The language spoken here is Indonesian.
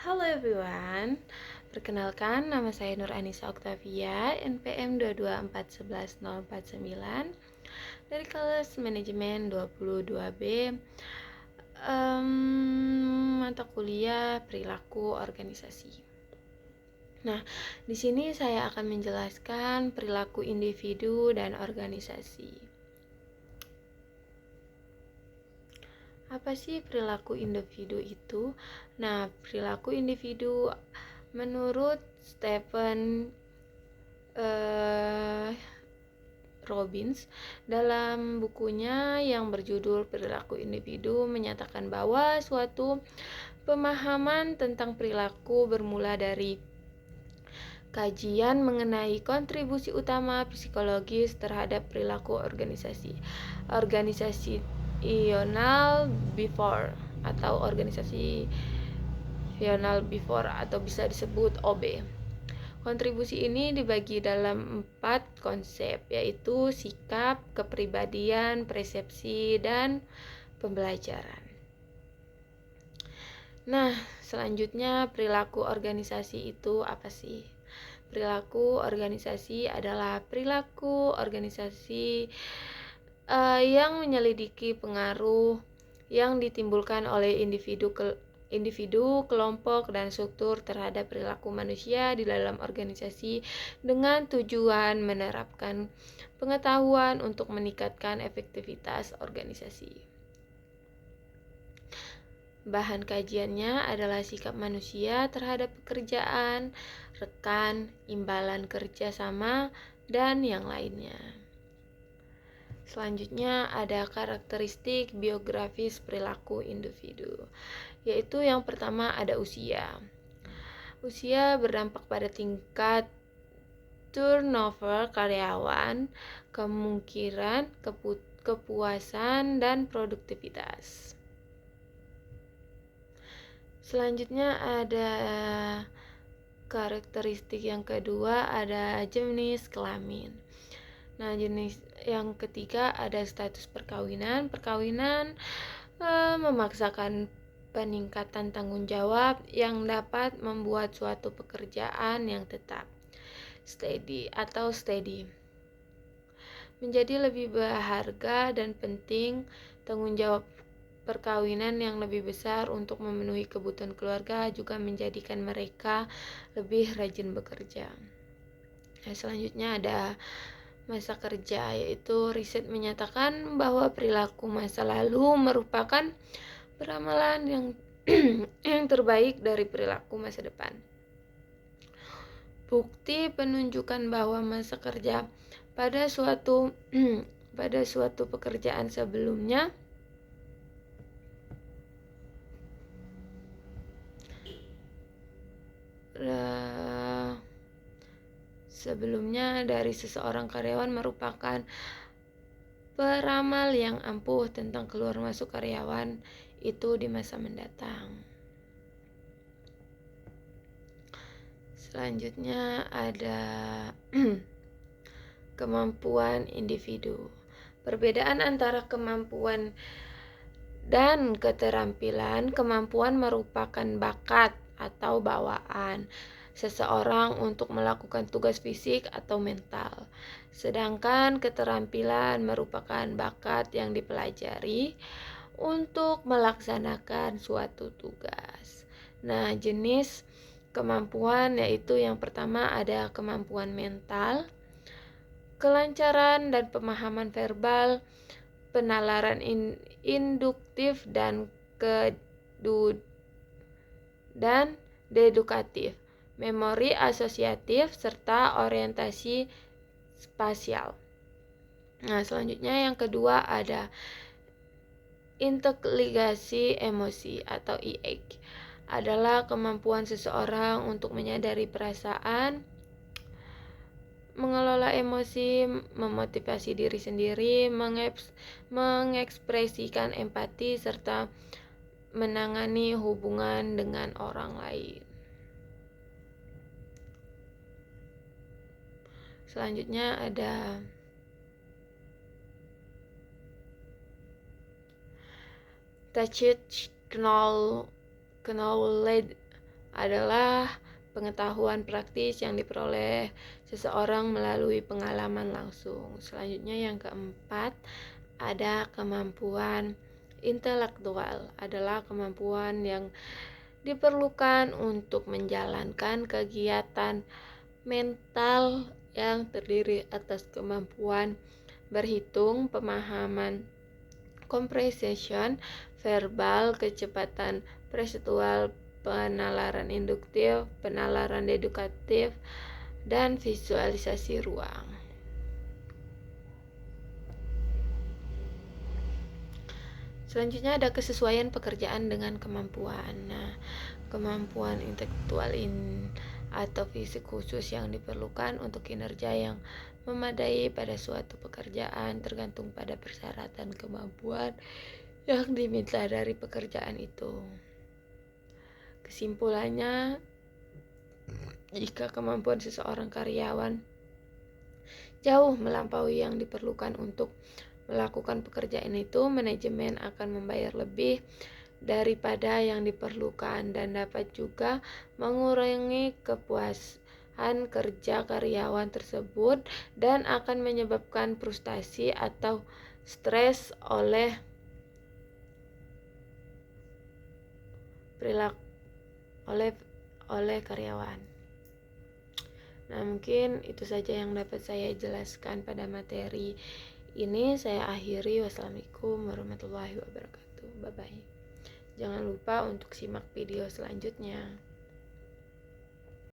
Halo everyone, perkenalkan nama saya Nur Anissa Oktavia, NPM 224111049 dari kelas manajemen 22B, mata kuliah perilaku organisasi. Nah, di sini saya akan menjelaskan perilaku individu dan organisasi. Apa sih perilaku individu itu? Nah, perilaku individu menurut Stephen Robbins dalam bukunya yang berjudul Perilaku Individu menyatakan bahwa suatu pemahaman tentang perilaku bermula dari kajian mengenai kontribusi utama psikologis terhadap perilaku organisasi. Organisational before atau bisa disebut OB. Kontribusi ini dibagi dalam 4 konsep, yaitu sikap, kepribadian, persepsi, dan pembelajaran. Nah, selanjutnya perilaku organisasi itu apa sih? Perilaku organisasi adalah perilaku organisasi yang menyelidiki pengaruh yang ditimbulkan oleh individu, kelompok, dan struktur terhadap perilaku manusia di dalam organisasi dengan tujuan menerapkan pengetahuan untuk meningkatkan efektivitas organisasi. Bahan kajiannya adalah sikap manusia terhadap pekerjaan, rekan, imbalan kerja sama, dan yang lainnya. Selanjutnya ada karakteristik biografis perilaku individu, yaitu yang pertama ada usia. Usia berdampak pada tingkat turnover karyawan, kemungkinan, kepuasan, dan produktivitas. Selanjutnya ada karakteristik yang kedua ada jenis kelamin. Nah, jenis yang ketiga ada status perkawinan. Perkawinan memaksakan peningkatan tanggung jawab yang dapat membuat suatu pekerjaan yang tetap steady menjadi lebih berharga dan penting. Tanggung jawab perkawinan yang lebih besar untuk memenuhi kebutuhan keluarga juga menjadikan mereka lebih rajin bekerja. Nah, selanjutnya ada masa kerja, yaitu riset menyatakan bahwa perilaku masa lalu merupakan peramalan yang yang terbaik dari perilaku masa depan. Bukti penunjukan bahwa masa kerja pada suatu pekerjaan sebelumnya dari seseorang karyawan merupakan peramal yang ampuh tentang keluar masuk karyawan itu di masa mendatang. Selanjutnya ada kemampuan individu. Perbedaan antara kemampuan dan keterampilan. Kemampuan merupakan bakat atau bawaan seseorang untuk melakukan tugas fisik atau mental. Sedangkan keterampilan merupakan bakat yang dipelajari untuk melaksanakan suatu tugas. Nah, jenis kemampuan yaitu yang pertama ada kemampuan mental, kelancaran dan pemahaman verbal, penalaran induktif dan dedukatif, memori asosiatif, serta orientasi spasial. Nah, selanjutnya yang kedua ada inteligensi emosi atau IEQ. Adalah kemampuan seseorang untuk menyadari perasaan, mengelola emosi, memotivasi diri sendiri, mengekspresikan empati, serta menangani hubungan dengan orang lain. Selanjutnya ada tacit adalah pengetahuan praktis yang diperoleh seseorang melalui pengalaman langsung. Selanjutnya yang keempat, ada kemampuan intelektual, adalah kemampuan yang diperlukan untuk menjalankan kegiatan mental yang terdiri atas kemampuan berhitung, pemahaman comprehension, verbal, kecepatan perceptual, penalaran induktif, penalaran deduktif, dan visualisasi ruang. Selanjutnya ada kesesuaian pekerjaan dengan kemampuan. Nah, kemampuan intelektual atau fisik khusus yang diperlukan untuk kinerja yang memadai pada suatu pekerjaan tergantung pada persyaratan kemampuan yang diminta dari pekerjaan itu. Kesimpulannya, jika kemampuan seseorang karyawan jauh melampaui yang diperlukan untuk melakukan pekerjaan itu, manajemen akan membayar lebih daripada yang diperlukan dan dapat juga mengurangi kepuasan kerja karyawan tersebut dan akan menyebabkan frustasi atau stres oleh karyawan. Nah, mungkin itu saja yang dapat saya jelaskan pada materi ini. Saya akhiri. Wassalamualaikum warahmatullahi wabarakatuh. Bye bye. Jangan lupa untuk simak video selanjutnya.